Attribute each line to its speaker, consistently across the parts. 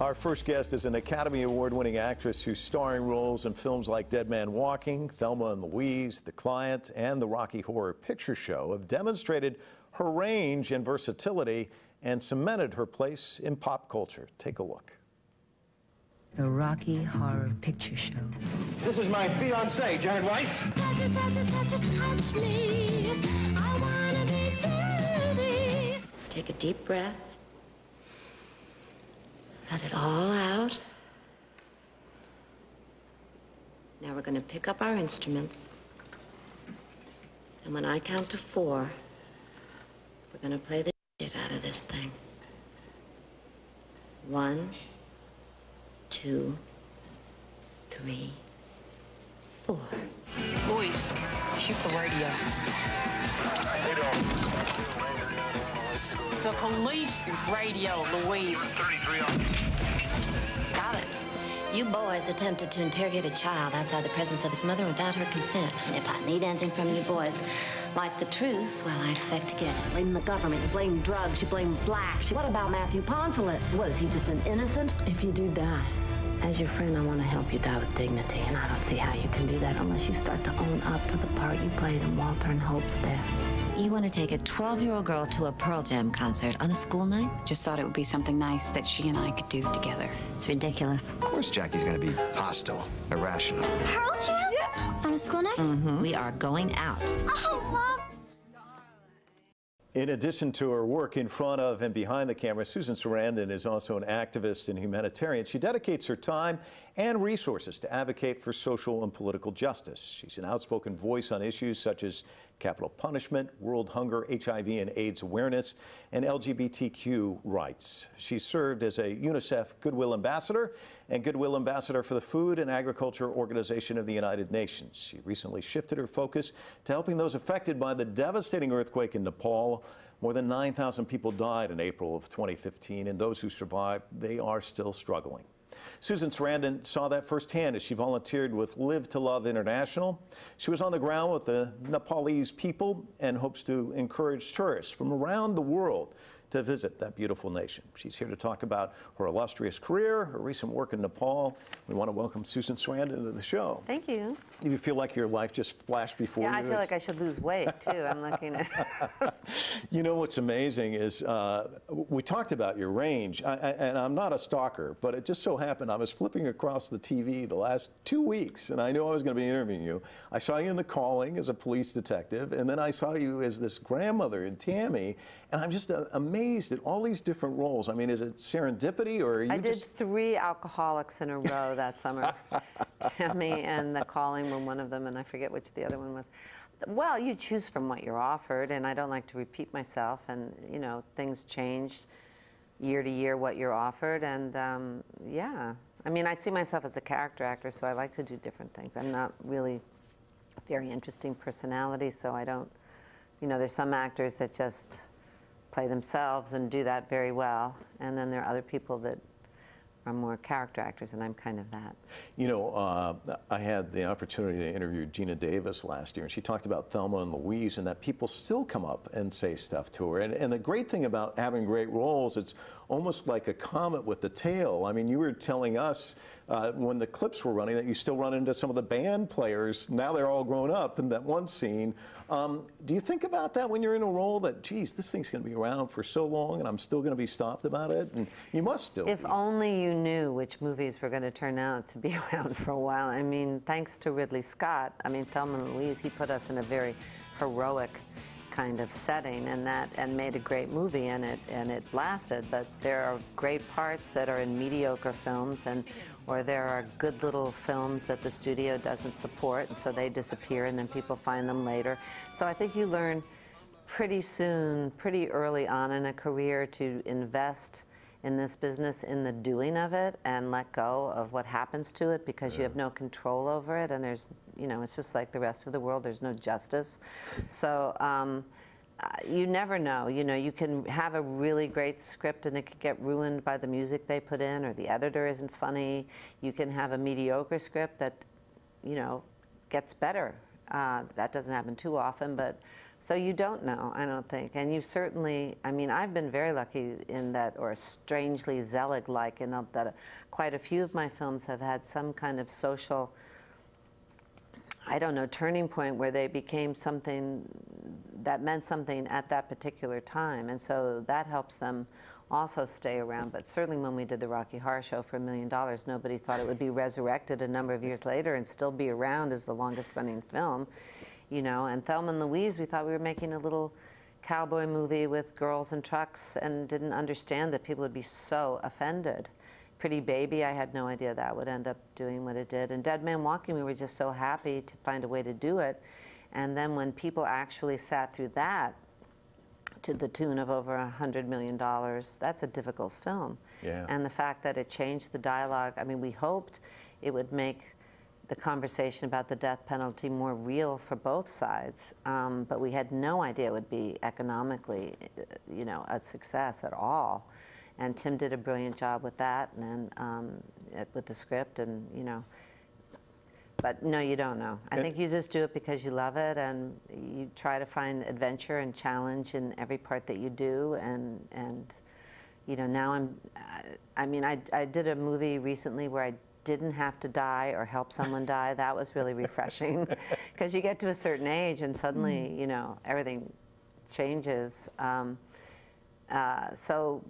Speaker 1: Our first guest is an Academy Award-winning actress whose starring roles in films like Dead Man Walking, Thelma and Louise, The Client, and the Rocky Horror Picture Show have demonstrated her range and versatility and cemented her place in pop culture. Take a look.
Speaker 2: The Rocky Horror Picture Show.
Speaker 3: This is my fiancée, Janet Weiss.
Speaker 4: Touch it, touch it, touch it, touch me. I wanna be dirty.
Speaker 2: Take a deep breath. Let it all out. Now we're going to pick up our instruments. And when I count to 4, we're going to play the shit out of this thing. 1, 2, 3, 4.
Speaker 5: Louise, shoot the radio. The police radio, Louise.
Speaker 6: Got it. You boys attempted to interrogate a child outside the presence of his mother without her consent. If I need anything from you boys, like the truth, well, I expect to get it.
Speaker 7: Blame the government, you blame drugs, you blame blacks. What about Matthew Poncelet? What, is he just an innocent?
Speaker 2: If you do die, as your friend, I want to help you die with dignity, and I don't see how you can do that unless you start to own up to the part you played in Walter and Hope's death.
Speaker 6: You want to take a 12-year-old girl to a Pearl Jam concert on a school night?
Speaker 8: Just thought it would be something nice that she and I could do together.
Speaker 6: It's ridiculous.
Speaker 9: Of course Jackie's going to be hostile, irrational.
Speaker 4: Pearl Jam? Yeah. On a school night?
Speaker 6: Mm-hmm. We are going out.
Speaker 4: Oh, Mom.
Speaker 1: In addition to her work in front of and behind the camera, Susan Sarandon is also an activist and humanitarian. She dedicates her time and resources to advocate for social and political justice. She's an outspoken voice on issues such as capital punishment, world hunger, HIV and AIDS awareness, and LGBTQ rights. She served as a UNICEF Goodwill Ambassador and Goodwill Ambassador for the Food and Agriculture Organization of the United Nations. She recently shifted her focus to helping those affected by the devastating earthquake in Nepal. More than 9,000 people died in April of 2015, and those who survived, they are still struggling. Susan Sarandon saw that firsthand as she volunteered with Live to Love International. She was on the ground with the Nepalese people and hopes to encourage tourists from around the world to visit that beautiful nation. She's here to talk about her illustrious career, her recent work in Nepal. We want to welcome Susan Sarandon to the show.
Speaker 10: Thank you.
Speaker 1: You feel like your life just flashed before you?
Speaker 10: Yeah, I feel like I should lose weight, too. I'm looking at
Speaker 1: You know what's amazing is we talked about your range, and I'm not a stalker, but it just so happened I was flipping across the TV the last 2 weeks, and I knew I was going to be interviewing you. I saw you in The Calling as a police detective, and then I saw you as this grandmother in Tammy, and I'm just amazed at all these different roles. I mean, is it serendipity, or are you
Speaker 10: I did 3 alcoholics in a row that summer. Tammy and The Calling were one of them, and I forget which the other one was. Well, you choose from what you're offered, and I don't like to repeat myself, and, you know, things change year to year what you're offered, and, yeah. I mean, I see myself as a character actor, so I like to do different things. I'm not really a very interesting personality, so I don't, you know, there's some actors that just play themselves and do that very well, and then there are other people that are more character actors, and I'm kind of that.
Speaker 1: You know, I had the opportunity to interview Gina Davis last year, and she talked about Thelma and Louise, and that people still come up and say stuff to her. And the great thing about having great roles, it's almost like a comet with the tail. I mean, you were telling us when the clips were running that you still run into some of the band players. Now they're all grown up in that one scene. Do you think about that when you're in a role that, geez, this thing's going to be around for so long and I'm still going to be stopped about it? And you must still
Speaker 10: If
Speaker 1: be.
Speaker 10: only you knew which movies were going to turn out to be around for a while. I mean, thanks to Ridley Scott, I mean, Thelma and Louise, he put us in a very heroic kind of setting, and made a great movie, and it lasted. But there are great parts that are in mediocre films, or there are good little films that the studio doesn't support, and so they disappear, and then people find them later. So I think you learn pretty soon, pretty early on in a career, to invest in this business, in the doing of it, and let go of what happens to it, because you have no control over it, and there's, you know, it's just like the rest of the world, there's no justice. So you never know. You know, you can have a really great script and it could get ruined by the music they put in, or the editor isn't funny. You can have a mediocre script that, you know, gets better. That doesn't happen too often, but So you don't know, I don't think. And you certainly, I mean, I've been very lucky in that, or strangely Zelig-like, in that quite a few of my films have had some kind of social, I don't know, turning point where they became something that meant something at that particular time. And so that helps them also stay around. But certainly when we did the Rocky Horror Show for $1 million, nobody thought it would be resurrected a number of years later and still be around as the longest running film. You know, and Thelma and Louise, we thought we were making a little cowboy movie with girls and trucks and didn't understand that people would be so offended. Pretty Baby, I had no idea that would end up doing what it did. And Dead Man Walking, we were just so happy to find a way to do it. And then when people actually sat through that to the tune of over $100 million, that's a difficult film.
Speaker 1: Yeah.
Speaker 10: And the fact that it changed the dialogue, I mean, we hoped it would make the conversation about the death penalty more real for both sides, but we had no idea it would be economically, you know, a success at all. And Tim did a brilliant job with that, and with the script, and you know. But no, you don't know. I think you just do it because you love it, and you try to find adventure and challenge in every part that you do, and you know, now I mean, I did a movie recently where I didn't have to die or help someone die. That was really refreshing, because you get to a certain age and suddenly, you know, everything changes. So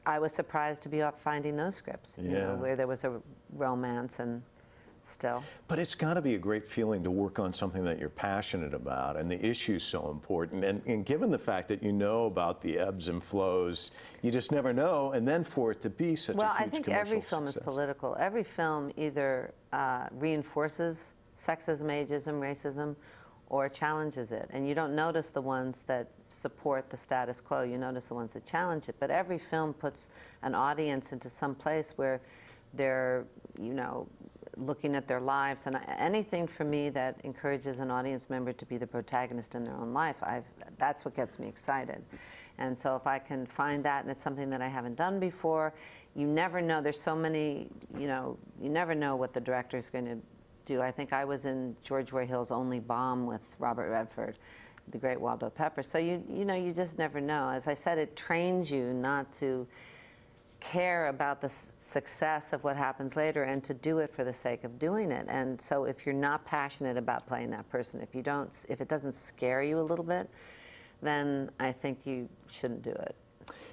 Speaker 10: I was surprised to be off finding those scripts, you know, where there was a romance and still.
Speaker 1: But it's got to be a great feeling to work on something that you're passionate about, and the issue's so important. And given the fact that you know about the ebbs and flows, you just never know. And then for it to be such a huge commercial success.
Speaker 10: Well, I think every film is political. Every film either reinforces sexism, ageism, racism, or challenges it. And you don't notice the ones that support the status quo. You notice the ones that challenge it. But every film puts an audience into some place where they're, you know, looking at their lives, and anything for me that encourages an audience member to be the protagonist in their own life, that's what gets me excited. And so if I can find that, and it's something that I haven't done before, you never know. There's so many, you know, you never know what the director's going to do. I think I was in George Roy Hill's Only Bomb with Robert Redford, the great Waldo Pepper. So you know, you just never know. As I said, it trains you not to care about the success of what happens later, and to do it for the sake of doing it. And so if you're not passionate about playing that person, if it doesn't scare you a little bit, then I think you shouldn't do it.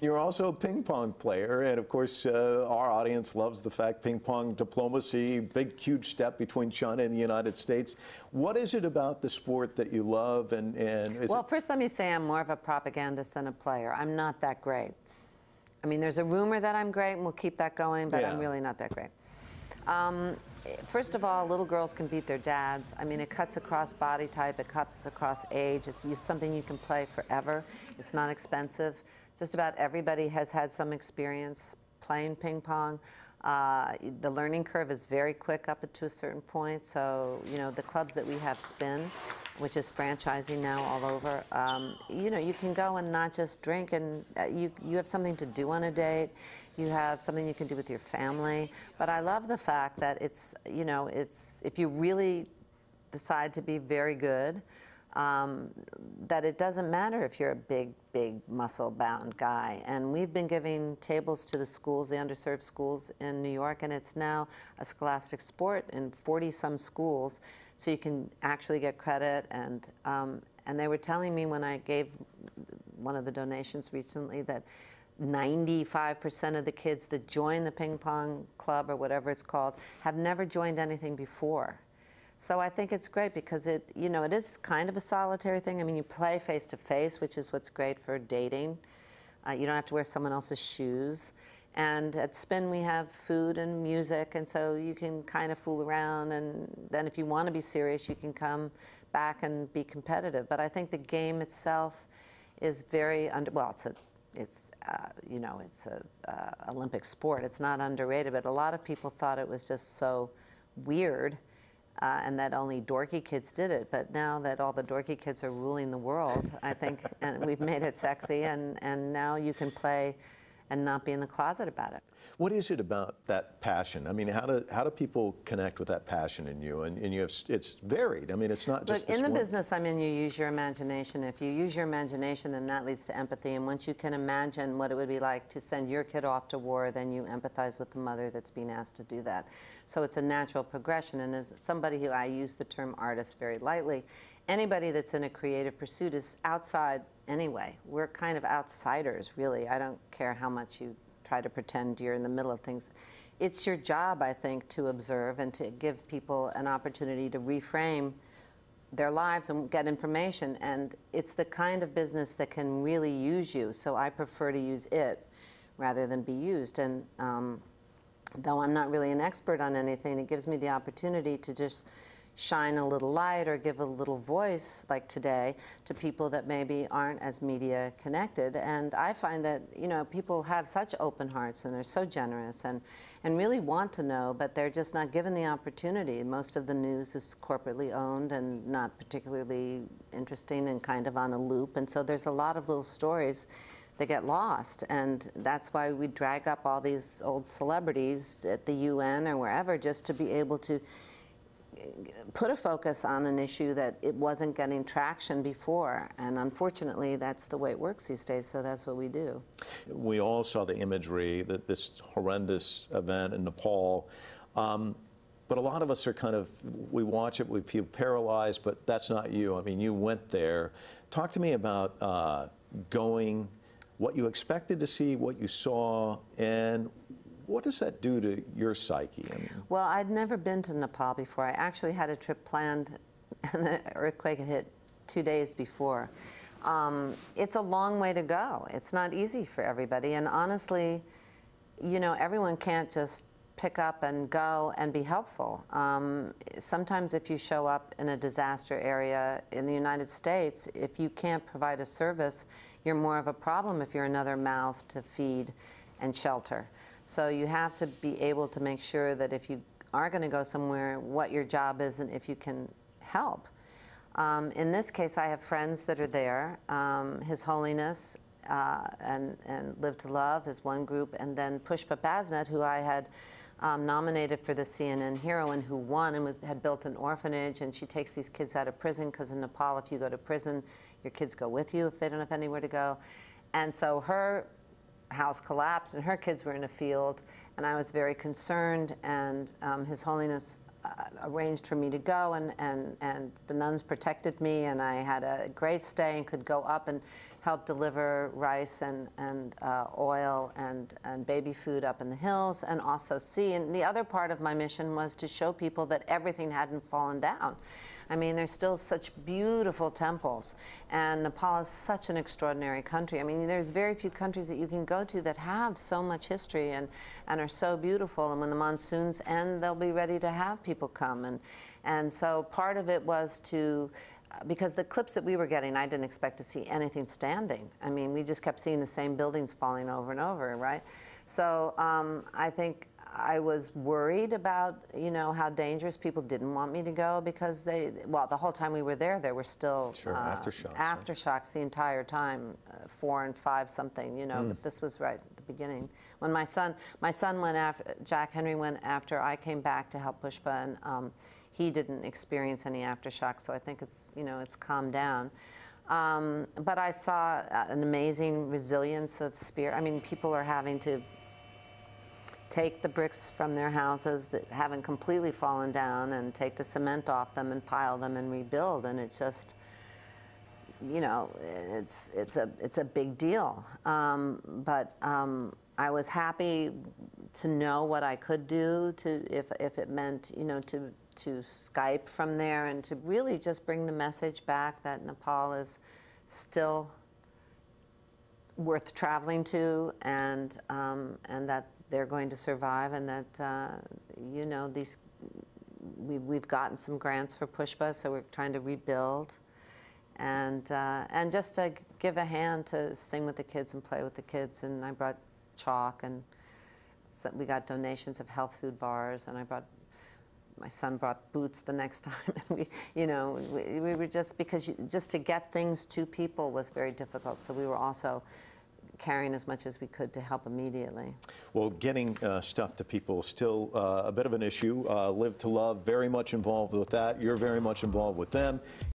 Speaker 1: You're also a ping pong player, and of course our audience loves the fact ping pong diplomacy, big huge step between China and the United States. What is it about the sport that you love? Well,
Speaker 10: first let me say I'm more of a propagandist than a player. I'm not that great. I mean, there's a rumor that I'm great, and we'll keep that going, but I'm really not that great. First of all, little girls can beat their dads. I mean, it cuts across body type, it cuts across age. It's something you can play forever. It's not expensive. Just about everybody has had some experience playing ping pong. The learning curve is very quick up to a certain point. So, you know, the clubs that we have spin, which is franchising now all over, you know, you can go and not just drink, and you have something to do on a date. You have something you can do with your family. But I love the fact that it's, you know, if you really decide to be very good, that it doesn't matter if you're a big muscle-bound guy. And we've been giving tables to the schools, the underserved schools in New York, and it's now a scholastic sport in 40-some schools, so you can actually get credit. And they were telling me when I gave one of the donations recently that 95% of the kids that join the ping pong club, or whatever it's called, have never joined anything before. So I think it's great because it, you know, it is kind of a solitary thing. I mean, you play face to face, which is what's great for dating. You don't have to wear someone else's shoes. And at Spin, we have food and music, and so you can kind of fool around. And then if you want to be serious, you can come back and be competitive. But I think the game itself is very it's you know, it's a Olympic sport. It's not underrated, but a lot of people thought it was just so weird. And that only dorky kids did it. But now that all the dorky kids are ruling the world, I think, and we've made it sexy, and now you can play and not be in the closet about it.
Speaker 1: What is it about that passion? I mean, how do people connect with that passion in you? And you have, it's varied. I mean, it's not just
Speaker 10: Look, in the
Speaker 1: one.
Speaker 10: business I'm in, you use your imagination. If you use your imagination, then that leads to empathy. And once you can imagine what it would be like to send your kid off to war, then you empathize with the mother that's being asked to do that. So it's a natural progression. And as somebody who, I use the term artist very lightly, anybody that's in a creative pursuit is outside anyway. We're kind of outsiders, really. I don't care how much you try to pretend you're in the middle of things. It's your job, I think, to observe and to give people an opportunity to reframe their lives and get information. And it's the kind of business that can really use you. So I prefer to use it rather than be used. And though I'm not really an expert on anything, it gives me the opportunity to just shine a little light or give a little voice, like today, to people that maybe aren't as media connected. And I find that, you know, people have such open hearts and they're so generous and really want to know, but they're just not given the opportunity. Most of the news is corporately owned and not particularly interesting and kind of on a loop. And so there's a lot of little stories that get lost. And that's why we drag up all these old celebrities at the UN or wherever, just to be able to put a focus on an issue that it wasn't getting traction before. And unfortunately, that's the way it works these days, so that's what we do.
Speaker 1: We all saw the imagery, that this horrendous event in Nepal. But a lot of us are kind of, we watch it, we feel paralyzed, but that's not you. I mean, you went there. Talk to me about going, what you expected to see, what you saw, and what does that do to your psyche? I mean,
Speaker 10: well, I'd never been to Nepal before. I actually had a trip planned, and the earthquake had hit 2 days before. It's a long way to go. It's not easy for everybody. And honestly, you know, everyone can't just pick up and go and be helpful. Sometimes if you show up in a disaster area in the United States, if you can't provide a service, you're more of a problem if you're another mouth to feed and shelter. So you have to be able to make sure that if you are going to go somewhere, what your job is and if you can help. In this case, I have friends that are there. His Holiness and Live to Love is one group, and then Pushpa Basnet, who I had nominated for the CNN Heroine, who won and had built an orphanage, and she takes these kids out of prison, because in Nepal, if you go to prison, your kids go with you if they don't have anywhere to go. And so her house collapsed and her kids were in a field, and I was very concerned, and His Holiness arranged for me to go, and the nuns protected me, and I had a great stay and could go up and help deliver rice and oil and baby food up in the hills, and also see. And the other part of my mission was to show people that everything hadn't fallen down. I mean, there's still such beautiful temples, and Nepal is such an extraordinary country. I mean, there's very few countries that you can go to that have so much history and are so beautiful, and when the monsoons end, they'll be ready to have people come. And so part of it was to, because the clips that we were getting, I didn't expect to see anything standing. I mean, we just kept seeing the same buildings falling over and over, right? So I think I was worried about, you know, how dangerous. People didn't want me to go because well, the whole time we were there were still
Speaker 1: aftershocks.
Speaker 10: Aftershocks the entire time, 4 and 5 something, you know. But this was right at the beginning. When my son went after, Jack Henry went after I came back to help Pushpa, and he didn't experience any aftershocks, so I think it's, you know, it's calmed down. But I saw an amazing resilience of spirit. I mean, people are having to take the bricks from their houses that haven't completely fallen down and take the cement off them and pile them and rebuild, and it's just, you know, it's a big deal. But I was happy to know what I could do if it meant, you know, to Skype from there and to really just bring the message back that Nepal is still worth traveling to, and that they're going to survive, and that you know, we've gotten some grants for Pushpa, so we're trying to rebuild, and just to give a hand to sing with the kids and play with the kids. And I brought chalk, and so we got donations of health food bars, and my son brought boots the next time, and we were just, because just to get things to people was very difficult, so we were also carrying as much as we could to help immediately.
Speaker 1: Well, getting stuff to people is still a bit of an issue. Live to Love, very much involved with that. You're very much involved with them.